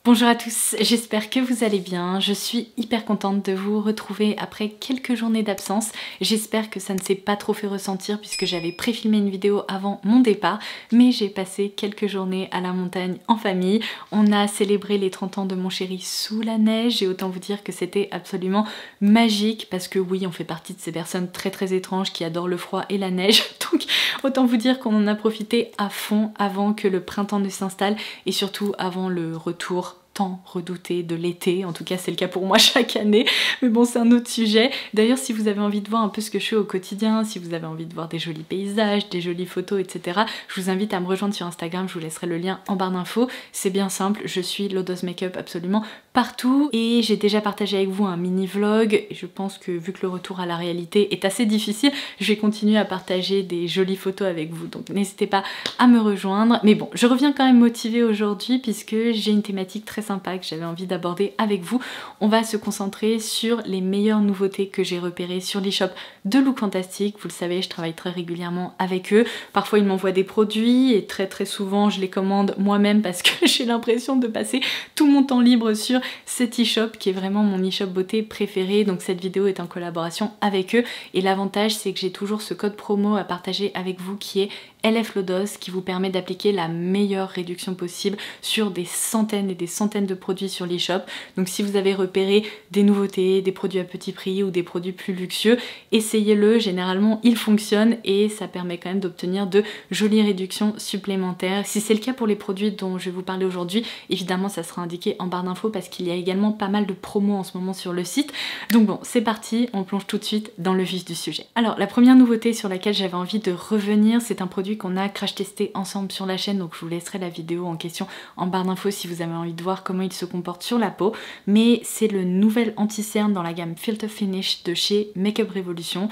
Bonjour à tous, j'espère que vous allez bien. Je suis hyper contente de vous retrouver après quelques journées d'absence. J'espère que ça ne s'est pas trop fait ressentir puisque j'avais préfilmé une vidéo avant mon départ, mais j'ai passé quelques journées à la montagne en famille. On a célébré les 30 ans de mon chéri sous la neige et autant vous dire que c'était absolument magique parce que oui, on fait partie de ces personnes très étranges qui adorent le froid et la neige. Donc autant vous dire qu'on en a profité à fond avant que le printemps ne s'installe et surtout avant le retour tant redouté de l'été, en tout cas c'est le cas pour moi chaque année, mais bon c'est un autre sujet. D'ailleurs si vous avez envie de voir un peu ce que je fais au quotidien, si vous avez envie de voir des jolis paysages, des jolies photos, etc., je vous invite à me rejoindre sur Instagram, je vous laisserai le lien en barre d'infos. C'est bien simple, je suis Lodos Makeup absolument partout et j'ai déjà partagé avec vous un mini vlog et je pense que vu que le retour à la réalité est assez difficile, je vais continuer à partager des jolies photos avec vous, donc n'hésitez pas à me rejoindre. Mais bon, je reviens quand même motivée aujourd'hui puisque j'ai une thématique très sympa que j'avais envie d'aborder avec vous. On va se concentrer sur les meilleures nouveautés que j'ai repérées sur l'e-shop de Look Fantastic. Vous le savez, je travaille très régulièrement avec eux. Parfois ils m'envoient des produits et très souvent je les commande moi-même parce que j'ai l'impression de passer tout mon temps libre sur cet e-shop qui est vraiment mon e-shop beauté préféré. Donc cette vidéo est en collaboration avec eux et l'avantage c'est que j'ai toujours ce code promo à partager avec vous qui est LF Lodos qui vous permet d'appliquer la meilleure réduction possible sur des centaines et des centaines de produits sur l'e-shop. Donc si vous avez repéré des nouveautés, des produits à petit prix ou des produits plus luxueux, essayez-le, généralement il fonctionne et ça permet quand même d'obtenir de jolies réductions supplémentaires. Si c'est le cas pour les produits dont je vais vous parler aujourd'hui, évidemment ça sera indiqué en barre d'infos parce qu'il y a également pas mal de promos en ce moment sur le site. Donc bon, c'est parti, on plonge tout de suite dans le vif du sujet. Alors la première nouveauté sur laquelle j'avais envie de revenir, c'est un produit qu'on a crash testé ensemble sur la chaîne, donc je vous laisserai la vidéo en question en barre d'infos si vous avez envie de voir comment il se comporte sur la peau, mais c'est le nouvel anti-cerne dans la gamme Filter Finish de chez Makeup Revolution.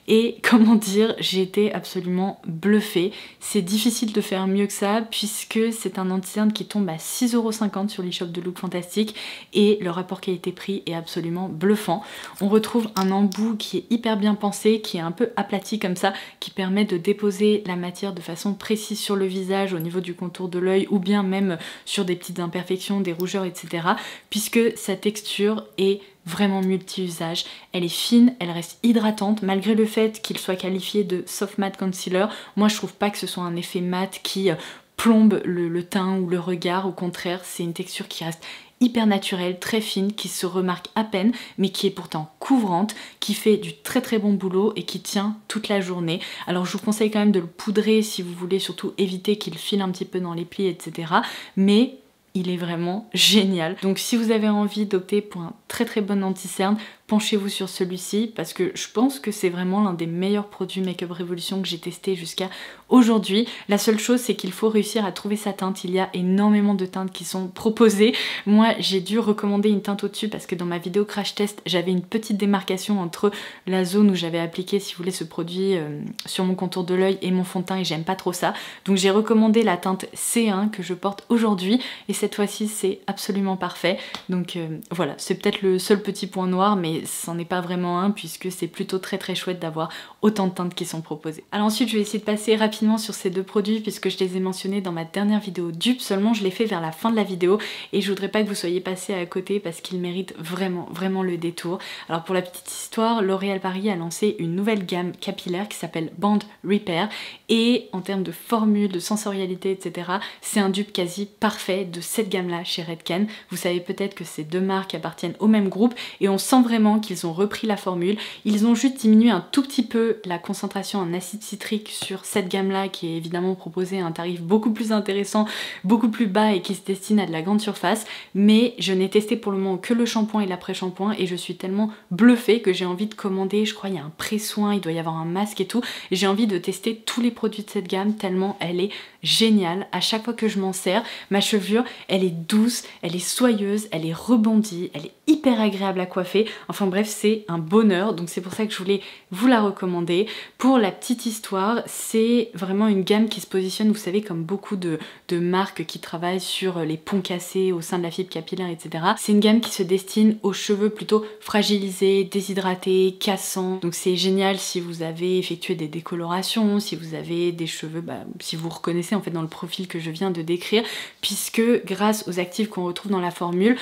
Et comment dire, j'ai été absolument bluffée. C'est difficile de faire mieux que ça puisque c'est un anti-cerne qui tombe à 6,50 € sur l'e-shop de Look Fantastic et le rapport qualité-prix est absolument bluffant. On retrouve un embout qui est hyper bien pensé, qui est un peu aplati comme ça, qui permet de déposer la matière de façon précise sur le visage au niveau du contour de l'œil ou bien même sur des petites imperfections, des rougeurs, etc. puisque sa texture est vraiment multi-usage. Elle est fine, elle reste hydratante malgré le fait qu'il soit qualifié de soft matte concealer. Moi je trouve pas que ce soit un effet mat qui plombe le teint ou le regard, au contraire c'est une texture qui reste hyper naturelle, très fine, qui se remarque à peine mais qui est pourtant couvrante, qui fait du très bon boulot et qui tient toute la journée. Alors je vous conseille quand même de le poudrer si vous voulez surtout éviter qu'il file un petit peu dans les plis, etc. mais il est vraiment génial. Donc si vous avez envie d'opter pour un très bon anti-cerne, penchez-vous sur celui-ci parce que je pense que c'est vraiment l'un des meilleurs produits Makeup Revolution que j'ai testé jusqu'à aujourd'hui. La seule chose c'est qu'il faut réussir à trouver sa teinte. Il y a énormément de teintes qui sont proposées. Moi j'ai dû recommander une teinte au-dessus parce que dans ma vidéo crash test j'avais une petite démarcation entre la zone où j'avais appliqué si vous voulez ce produit sur mon contour de l'œil et mon fond de teint et j'aime pas trop ça. Donc j'ai recommandé la teinte C1 que je porte aujourd'hui et cette fois-ci c'est absolument parfait. Donc voilà, c'est peut-être le seul petit point noir mais c'en est pas vraiment un puisque c'est plutôt très chouette d'avoir autant de teintes qui sont proposées. Alors ensuite je vais essayer de passer rapidement sur ces deux produits puisque je les ai mentionnés dans ma dernière vidéo dupe, seulement je l'ai fait vers la fin de la vidéo et je voudrais pas que vous soyez passés à côté parce qu'ils méritent vraiment le détour. Alors pour la petite histoire, L'Oréal Paris a lancé une nouvelle gamme capillaire qui s'appelle Bond Repair et en termes de formule, de sensorialité, etc. c'est un dupe quasi parfait de cette gamme là chez Redken. Vous savez peut-être que ces deux marques appartiennent au même groupe et on sent vraiment qu'ils ont repris la formule. Ils ont juste diminué un tout petit peu la concentration en acide citrique sur cette gamme là qui est évidemment proposée à un tarif beaucoup plus intéressant, beaucoup plus bas et qui se destine à de la grande surface, mais je n'ai testé pour le moment que le shampoing et l'après-shampoing et je suis tellement bluffée que j'ai envie de commander, je crois il y a un pré-soin, il doit y avoir un masque et tout, et j'ai envie de tester tous les produits de cette gamme tellement elle est géniale. À chaque fois que je m'en sers, ma chevelure elle est douce, elle est soyeuse, elle est rebondie, elle est hyper agréable à coiffer. En Enfin bref, c'est un bonheur, donc c'est pour ça que je voulais vous la recommander. Pour la petite histoire, c'est vraiment une gamme qui se positionne, vous savez, comme beaucoup de marques qui travaillent sur les ponts cassés au sein de la fibre capillaire, etc. C'est une gamme qui se destine aux cheveux plutôt fragilisés, déshydratés, cassants. Donc c'est génial si vous avez effectué des décolorations, si vous avez des cheveux, si vous reconnaissez en fait dans le profil que je viens de décrire, puisque grâce aux actifs qu'on retrouve dans la formule,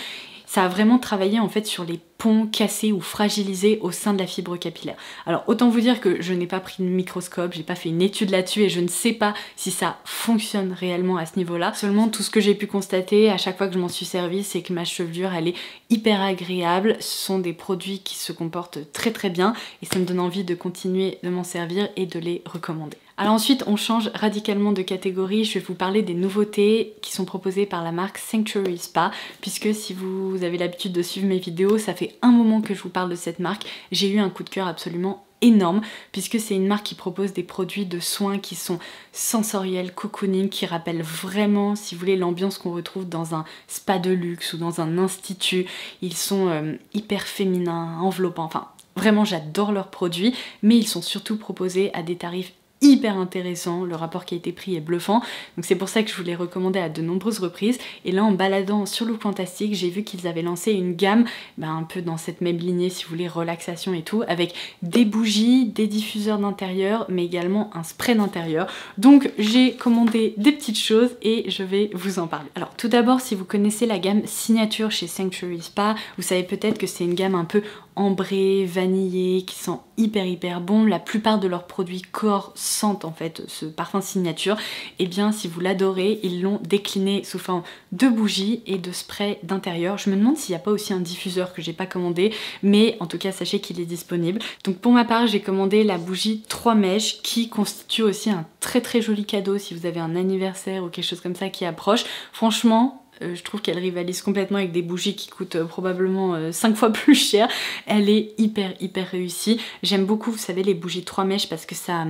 ça a vraiment travaillé en fait sur les ponts cassés ou fragilisés au sein de la fibre capillaire. Alors autant vous dire que je n'ai pas pris de microscope, j'ai pas fait une étude là-dessus et je ne sais pas si ça fonctionne réellement à ce niveau-là. Seulement tout ce que j'ai pu constater à chaque fois que je m'en suis servi, c'est que ma chevelure elle est hyper agréable. Ce sont des produits qui se comportent très très bien et ça me donne envie de continuer de m'en servir et de les recommander. Alors ensuite on change radicalement de catégorie, je vais vous parler des nouveautés qui sont proposées par la marque Sanctuary Spa, puisque si vous avez l'habitude de suivre mes vidéos, ça fait un moment que je vous parle de cette marque, j'ai eu un coup de cœur absolument énorme, puisque c'est une marque qui propose des produits de soins qui sont sensoriels, cocooning, qui rappellent vraiment, si vous voulez, l'ambiance qu'on retrouve dans un spa de luxe ou dans un institut. Ils sont hyper féminins, enveloppants, enfin vraiment j'adore leurs produits, mais ils sont surtout proposés à des tarifs hyper intéressant, le rapport qualité-prix est bluffant, donc c'est pour ça que je vous l'ai recommandé à de nombreuses reprises. Et là en baladant sur Look Fantastic, j'ai vu qu'ils avaient lancé une gamme un peu dans cette même lignée, si vous voulez, relaxation et tout, avec des bougies, des diffuseurs d'intérieur, mais également un spray d'intérieur. Donc j'ai commandé des petites choses et je vais vous en parler. Alors tout d'abord, si vous connaissez la gamme Signature chez Sanctuary Spa, vous savez peut-être que c'est une gamme un peu ambré, vanillé, qui sent hyper bon. La plupart de leurs produits corps sentent en fait ce parfum signature. Et bien si vous l'adorez, ils l'ont décliné sous forme de bougies et de spray d'intérieur. Je me demande s'il n'y a pas aussi un diffuseur que j'ai pas commandé, mais en tout cas sachez qu'il est disponible. Donc pour ma part j'ai commandé la bougie 3 mèches qui constitue aussi un très joli cadeau si vous avez un anniversaire ou quelque chose comme ça qui approche. Franchement, je trouve qu'elle rivalise complètement avec des bougies qui coûtent probablement 5 fois plus cher. Elle est hyper réussie. J'aime beaucoup, vous savez, les bougies 3 mèches parce que ça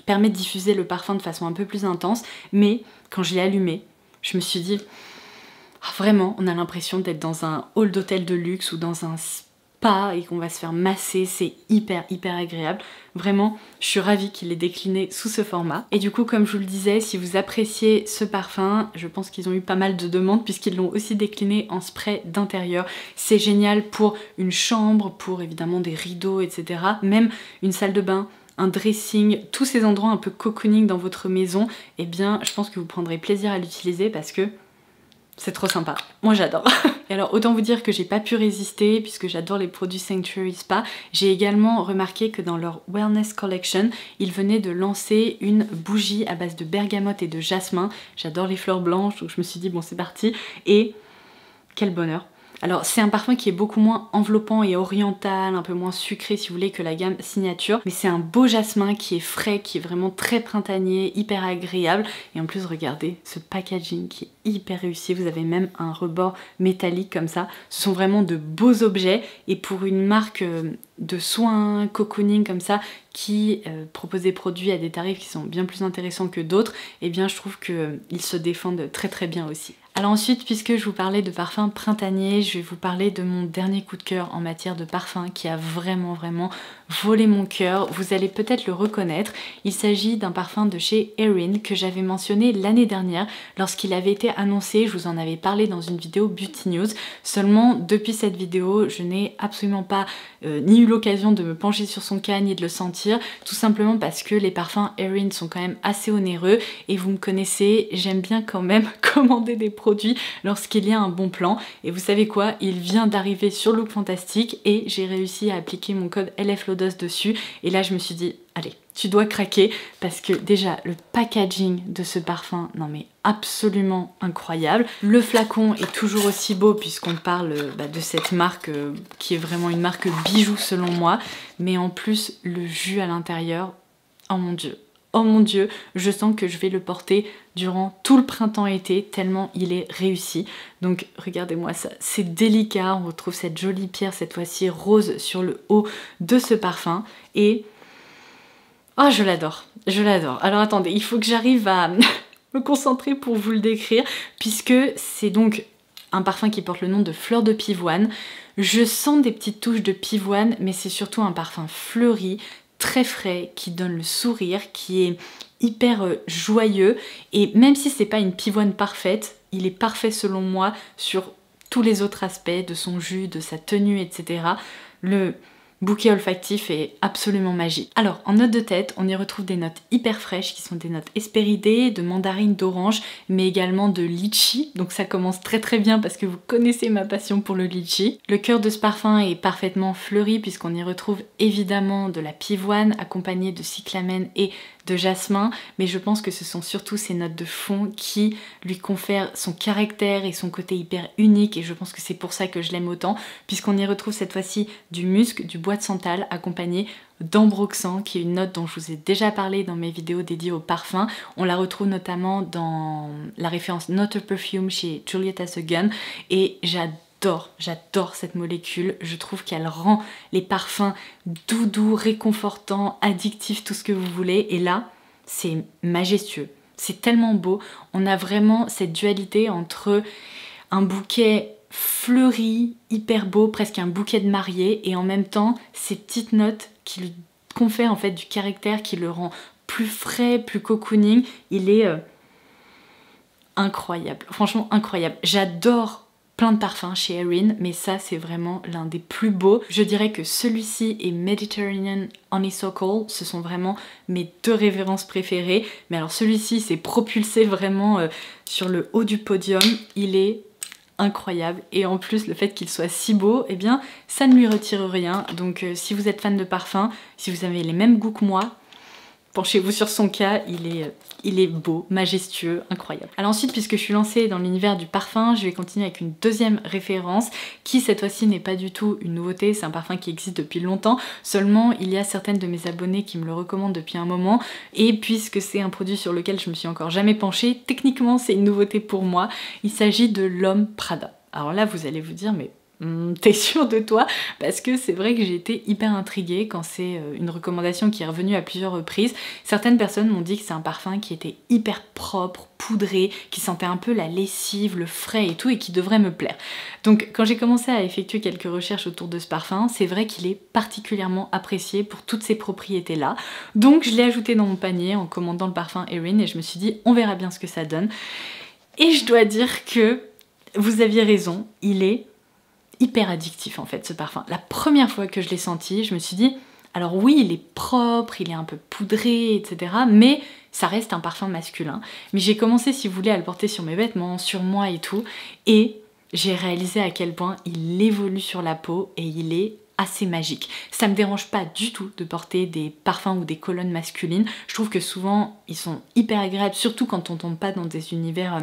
permet de diffuser le parfum de façon un peu plus intense. Mais quand je l'ai allumée, je me suis dit, vraiment, on a l'impression d'être dans un hall d'hôtel de luxe ou dans un spa et qu'on va se faire masser. C'est hyper agréable. Vraiment, je suis ravie qu'il ait décliné sous ce format. Et du coup, comme je vous le disais, si vous appréciez ce parfum, je pense qu'ils ont eu pas mal de demandes puisqu'ils l'ont aussi décliné en spray d'intérieur. C'est génial pour une chambre, pour évidemment des rideaux, etc. Même une salle de bain, un dressing, tous ces endroits un peu cocooning dans votre maison, eh bien, je pense que vous prendrez plaisir à l'utiliser parce que c'est trop sympa. Moi j'adore. Et alors autant vous dire que j'ai pas pu résister puisque j'adore les produits Sanctuary Spa. J'ai également remarqué que dans leur Wellness Collection, ils venaient de lancer une bougie à base de bergamote et de jasmin. J'adore les fleurs blanches, donc je me suis dit bon c'est parti. Et quel bonheur. Alors c'est un parfum qui est beaucoup moins enveloppant et oriental, un peu moins sucré si vous voulez que la gamme Signature, mais c'est un beau jasmin qui est frais, qui est vraiment très printanier, hyper agréable. Et en plus regardez ce packaging qui est hyper réussi, vous avez même un rebord métallique comme ça. Ce sont vraiment de beaux objets et pour une marque de soins, cocooning comme ça, qui propose des produits à des tarifs qui sont bien plus intéressants que d'autres, et bien je trouve qu'ils se défendent très bien aussi. Alors ensuite, puisque je vous parlais de parfum printanier, je vais vous parler de mon dernier coup de cœur en matière de parfum qui a vraiment volé mon cœur. Vous allez peut-être le reconnaître. Il s'agit d'un parfum de chez Erin que j'avais mentionné l'année dernière lorsqu'il avait été annoncé. Je vous en avais parlé dans une vidéo Beauty News. Seulement, depuis cette vidéo, je n'ai absolument pas ni eu l'occasion de me pencher sur son cas ni de le sentir, tout simplement parce que les parfums Erin sont quand même assez onéreux et vous me connaissez, j'aime bien quand même commander des produits lorsqu'il y a un bon plan. Et vous savez quoi, il vient d'arriver sur Look Fantastic et j'ai réussi à appliquer mon code LFLODOS dessus et là je me suis dit allez, tu dois craquer parce que déjà le packaging de ce parfum, non mais absolument incroyable. Le flacon est toujours aussi beau puisqu'on parle de cette marque qui est vraiment une marque bijou selon moi, mais en plus le jus à l'intérieur, oh mon dieu, je sens que je vais le porter durant tout le printemps-été tellement il est réussi. Donc regardez-moi ça, c'est délicat, on retrouve cette jolie pierre cette fois-ci rose sur le haut de ce parfum et oh je l'adore. Alors attendez, il faut que j'arrive à me concentrer pour vous le décrire puisque c'est donc un parfum qui porte le nom de Fleur de Pivoine. Je sens des petites touches de pivoine, mais c'est surtout un parfum fleuri, très frais, qui donne le sourire, qui est hyper joyeux. Et même si c'est pas une pivoine parfaite, il est parfait selon moi sur tous les autres aspects de son jus, de sa tenue, etc. Le bouquet olfactif est absolument magique. Alors, en notes de tête, on y retrouve des notes hyper fraîches qui sont des notes hespéridées, de mandarine, d'orange, mais également de litchi. Donc ça commence très très bien parce que vous connaissez ma passion pour le litchi. Le cœur de ce parfum est parfaitement fleuri puisqu'on y retrouve évidemment de la pivoine accompagnée de cyclamen et de jasmin, mais je pense que ce sont surtout ces notes de fond qui lui confèrent son caractère et son côté hyper unique, et je pense que c'est pour ça que je l'aime autant, puisqu'on y retrouve cette fois-ci du musc, du bois de santal accompagné d'ambroxan, qui est une note dont je vous ai déjà parlé dans mes vidéos dédiées au parfum. On la retrouve notamment dans la référence Not a Perfume chez Juliette Has a Gun, et j'adore cette molécule. Je trouve qu'elle rend les parfums doux, réconfortants, addictifs, tout ce que vous voulez. Et là, c'est majestueux. C'est tellement beau. On a vraiment cette dualité entre un bouquet fleuri, hyper beau, presque un bouquet de mariée, et en même temps, ces petites notes qui lui confèrent en fait du caractère, qui le rend plus frais, plus cocooning. Il est incroyable. Franchement, incroyable. J'adore plein de parfums chez Erin, mais ça c'est vraiment l'un des plus beaux. Je dirais que celui-ci et Mediterranean Honeysuckle, ce sont vraiment mes deux références préférées. Mais alors celui-ci s'est propulsé vraiment sur le haut du podium. Il est incroyable, et en plus le fait qu'il soit si beau, eh bien ça ne lui retire rien. Donc si vous êtes fan de parfum, si vous avez les mêmes goûts que moi, penchez-vous sur son cas, il est beau, majestueux, incroyable. Alors ensuite, puisque je suis lancée dans l'univers du parfum, je vais continuer avec une deuxième référence qui cette fois-ci n'est pas du tout une nouveauté, c'est un parfum qui existe depuis longtemps, seulement il y a certaines de mes abonnées qui me le recommandent depuis un moment, et puisque c'est un produit sur lequel je me suis encore jamais penchée, techniquement c'est une nouveauté pour moi. Il s'agit de l'Homme Prada. Alors là vous allez vous dire mais t'es sûre de toi? Parce que c'est vrai que j'ai été hyper intriguée quand c'est une recommandation qui est revenue à plusieurs reprises. Certaines personnes m'ont dit que c'est un parfum qui était hyper propre, poudré, qui sentait un peu la lessive, le frais et tout, et qui devrait me plaire. Donc quand j'ai commencé à effectuer quelques recherches autour de ce parfum, c'est vrai qu'il est particulièrement apprécié pour toutes ces propriétés-là. Donc je l'ai ajouté dans mon panier en commandant le parfum Erin, et je me suis dit on verra bien ce que ça donne. Et je dois dire que vous aviez raison, il est hyper addictif en fait ce parfum. La première fois que je l'ai senti, je me suis dit, alors oui il est propre, il est un peu poudré, etc. mais ça reste un parfum masculin. Mais j'ai commencé, si vous voulez, à le porter sur mes vêtements, sur moi et tout, et j'ai réalisé à quel point il évolue sur la peau et il est assez magique. Ça me dérange pas du tout de porter des parfums ou des colonnes masculines. Je trouve que souvent ils sont hyper agréables, surtout quand on tombe pas dans des univers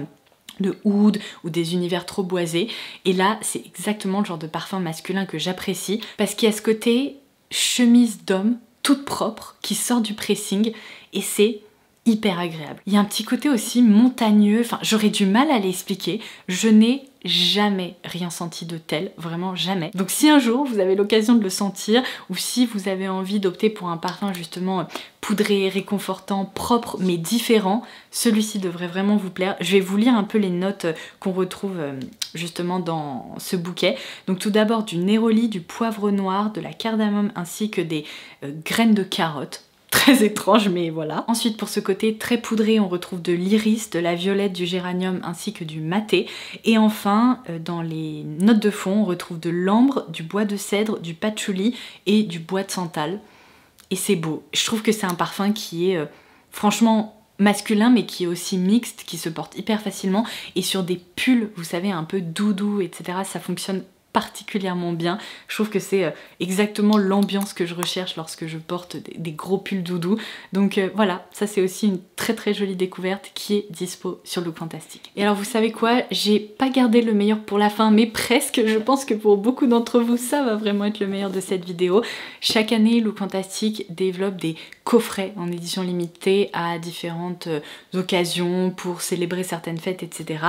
de oud ou des univers trop boisés, et là c'est exactement le genre de parfum masculin que j'apprécie parce qu'il y a ce côté chemise d'homme toute propre qui sort du pressing, et c'est hyper agréable. Il y a un petit côté aussi montagneux, enfin j'aurais du mal à l'expliquer, je n'ai jamais rien senti de tel, vraiment jamais. Donc si un jour vous avez l'occasion de le sentir, ou si vous avez envie d'opter pour un parfum justement poudré, réconfortant, propre mais différent, celui-ci devrait vraiment vous plaire. Je vais vous lire un peu les notes qu'on retrouve justement dans ce bouquet. Donc tout d'abord du néroli, du poivre noir, de la cardamome ainsi que des graines de carotte. Très étrange, mais voilà. Ensuite, pour ce côté très poudré, on retrouve de l'iris, de la violette, du géranium ainsi que du maté. Et enfin, dans les notes de fond, on retrouve de l'ambre, du bois de cèdre, du patchouli et du bois de santal. Et c'est beau. Je trouve que c'est un parfum qui est franchement masculin, mais qui est aussi mixte, qui se porte hyper facilement. Et sur des pulls, vous savez, un peu doudou, etc., ça fonctionne particulièrement bien. Je trouve que c'est exactement l'ambiance que je recherche lorsque je porte des gros pulls doudou. Donc voilà, ça c'est aussi une très très jolie découverte qui est dispo sur Look Fantastic. Et alors vous savez quoi, j'ai pas gardé le meilleur pour la fin, mais presque. Je pense que pour beaucoup d'entre vous, ça va vraiment être le meilleur de cette vidéo. Chaque année, Look Fantastic développe des coffrets en édition limitée à différentes occasions pour célébrer certaines fêtes, etc.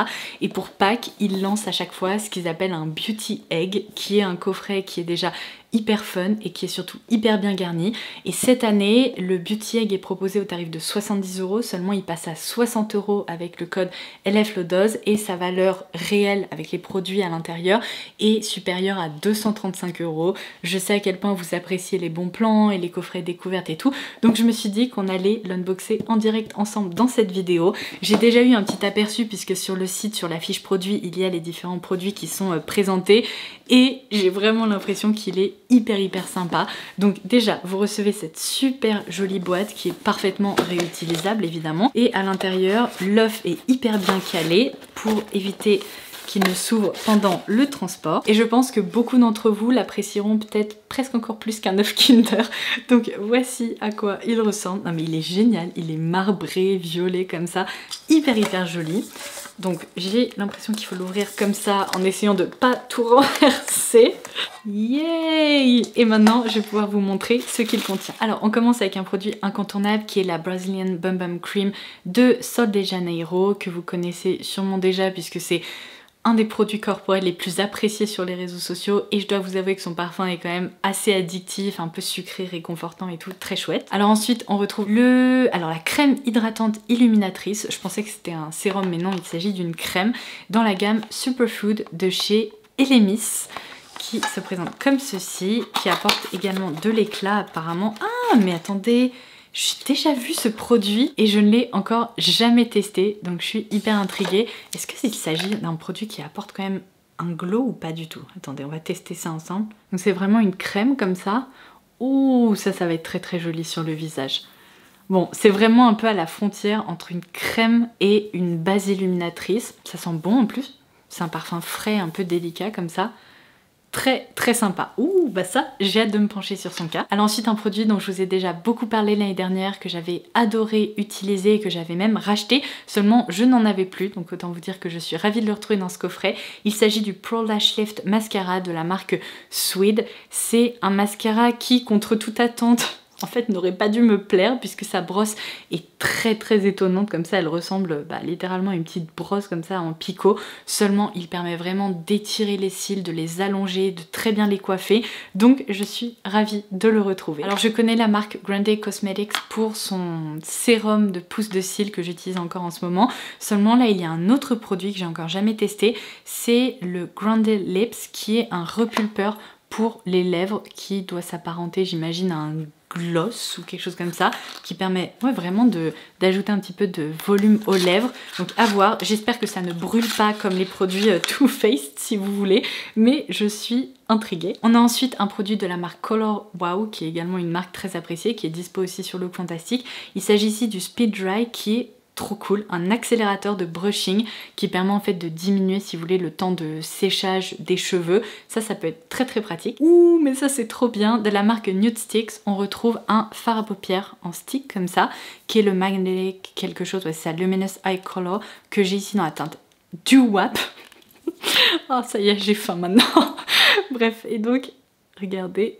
Et pour Pâques, ils lancent à chaque fois ce qu'ils appellent un Beauty Egg, qui est un coffret qui est déjà hyper fun et qui est surtout hyper bien garni. Et cette année, le Beauty Egg est proposé au tarif de 70 €, seulement il passe à 60 € avec le code LFLODOZ et sa valeur réelle avec les produits à l'intérieur est supérieure à 235 €. Je sais à quel point vous appréciez les bons plans et les coffrets découvertes et tout, donc je me suis dit qu'on allait l'unboxer en direct ensemble dans cette vidéo. J'ai déjà eu un petit aperçu puisque sur le site, sur la fiche produit, il y a les différents produits qui sont présentés et j'ai vraiment l'impression qu'il est hyper sympa. Donc déjà, vous recevez cette super jolie boîte qui est parfaitement réutilisable évidemment, et à l'intérieur, l'œuf est hyper bien calé pour éviter qu'il ne s'ouvre pendant le transport. Et je pense que beaucoup d'entre vous l'apprécieront peut-être presque encore plus qu'un œuf Kinder. Donc voici à quoi il ressemble. Non mais il est génial, il est marbré, violet comme ça, hyper joli. Donc j'ai l'impression qu'il faut l'ouvrir comme ça en essayant de pas tout renverser. Yay! Et maintenant je vais pouvoir vous montrer ce qu'il contient. Alors on commence avec un produit incontournable qui est la Brazilian Bum Bum Cream de Sol de Janeiro, que vous connaissez sûrement déjà puisque c'est un des produits corporels les plus appréciés sur les réseaux sociaux, et je dois vous avouer que son parfum est quand même assez addictif, un peu sucré, réconfortant et tout, très chouette. Alors ensuite on retrouve la crème hydratante illuminatrice. Je pensais que c'était un sérum mais non, il s'agit d'une crème dans la gamme Superfood de chez Elemis, qui se présente comme ceci, qui apporte également de l'éclat apparemment. Ah mais attendez, j'ai déjà vu ce produit et je ne l'ai encore jamais testé, donc je suis hyper intriguée. Est-ce qu'il s'agit d'un produit qui apporte quand même un glow ou pas du tout? Attendez, on va tester ça ensemble. Donc c'est vraiment une crème comme ça. Ouh, ça va être très joli sur le visage. Bon, c'est vraiment un peu à la frontière entre une crème et une base illuminatrice. Ça sent bon en plus. C'est un parfum frais, un peu délicat comme ça. Très sympa. Ouh, bah ça, j'ai hâte de me pencher sur son cas. Alors ensuite, un produit dont je vous ai déjà beaucoup parlé l'année dernière, que j'avais adoré utiliser et que j'avais même racheté, seulement je n'en avais plus, donc autant vous dire que je suis ravie de le retrouver dans ce coffret. Il s'agit du Pro Lash Lift Mascara de la marque Swede. C'est un mascara qui, contre toute attente, en fait n'aurait pas dû me plaire puisque sa brosse est très étonnante comme ça, elle ressemble littéralement à une petite brosse comme ça en picot, seulement il permet vraiment d'étirer les cils, de les allonger, de très bien les coiffer, donc je suis ravie de le retrouver. Alors je connais la marque Grande Cosmetics pour son sérum de pousse de cils que j'utilise encore en ce moment, seulement là il y a un autre produit que j'ai encore jamais testé, c'est le Grande Lips qui est un repulpeur pour les lèvres qui doit s'apparenter, j'imagine, à un gloss ou quelque chose comme ça, qui permet vraiment d'ajouter un petit peu de volume aux lèvres. Donc à voir, j'espère que ça ne brûle pas comme les produits Too Faced si vous voulez, mais je suis intriguée. On a ensuite un produit de la marque Color Wow, qui est également une marque très appréciée, qui est dispo aussi sur Look Fantastic. Il s'agit ici du Speed Dry qui est trop cool, un accélérateur de brushing qui permet en fait de diminuer, si vous voulez, le temps de séchage des cheveux. Ça peut être très pratique. Ouh, mais ça c'est trop bien. De la marque Nude Sticks, on retrouve un fard à paupières en stick comme ça, qui est le Magnetic quelque chose, ouais, c'est ça, Luminous Eye Color, que j'ai ici dans la teinte Doo-Wop. Oh ça y est, j'ai faim maintenant. Bref, et donc, regardez,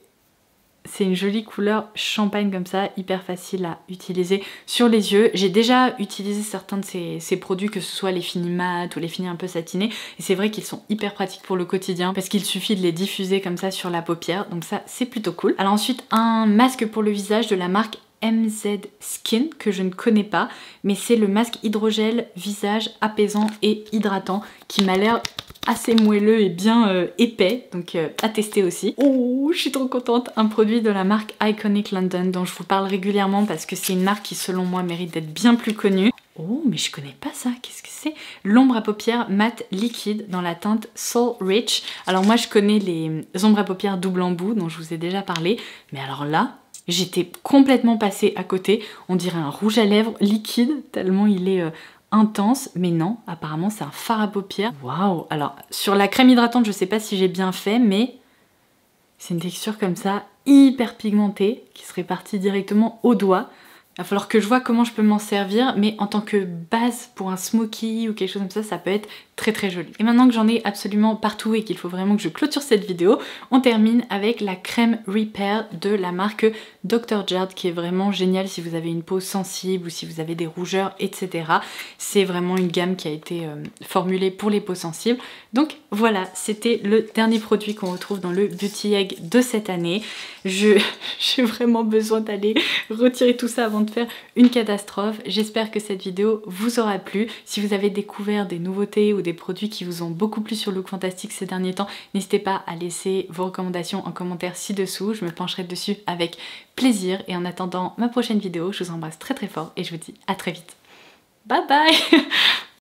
c'est une jolie couleur champagne comme ça, hyper facile à utiliser sur les yeux. J'ai déjà utilisé certains de ces produits, que ce soit les finis mat ou les finis un peu satinés, et c'est vrai qu'ils sont hyper pratiques pour le quotidien parce qu'il suffit de les diffuser comme ça sur la paupière, donc ça c'est plutôt cool. Alors ensuite, un masque pour le visage de la marque MZ Skin que je ne connais pas, mais c'est le masque hydrogel visage apaisant et hydratant qui m'a l'air assez moelleux et bien épais, donc à tester aussi. Oh, je suis trop contente. Un produit de la marque Iconic London dont je vous parle régulièrement parce que c'est une marque qui selon moi mérite d'être bien plus connue. Oh, mais je connais pas ça, qu'est-ce que c'est? L'ombre à paupières mat liquide dans la teinte Soul Rich. Alors moi je connais les ombres à paupières double embout dont je vous ai déjà parlé, mais alors là, j'étais complètement passée à côté. On dirait un rouge à lèvres liquide tellement il est intense, mais non, apparemment c'est un fard à paupières. Waouh! Alors sur la crème hydratante, je sais pas si j'ai bien fait, mais c'est une texture comme ça, hyper pigmentée, qui se répartit directement au doigt. Il va falloir que je vois comment je peux m'en servir, mais en tant que base pour un smoky ou quelque chose comme ça peut être très jolie. Et maintenant que j'en ai absolument partout et qu'il faut vraiment que je clôture cette vidéo, on termine avec la crème Repair de la marque Dr. Jart qui est vraiment géniale si vous avez une peau sensible ou si vous avez des rougeurs, etc. C'est vraiment une gamme qui a été formulée pour les peaux sensibles. Donc voilà, c'était le dernier produit qu'on retrouve dans le Beauty Egg de cette année. J'ai vraiment besoin d'aller retirer tout ça avant de faire une catastrophe. J'espère que cette vidéo vous aura plu. Si vous avez découvert des nouveautés ou des produits qui vous ont beaucoup plu sur Look Fantastic ces derniers temps, n'hésitez pas à laisser vos recommandations en commentaire ci-dessous. Je me pencherai dessus avec plaisir. Et en attendant ma prochaine vidéo, je vous embrasse très fort et je vous dis à très vite. Bye bye.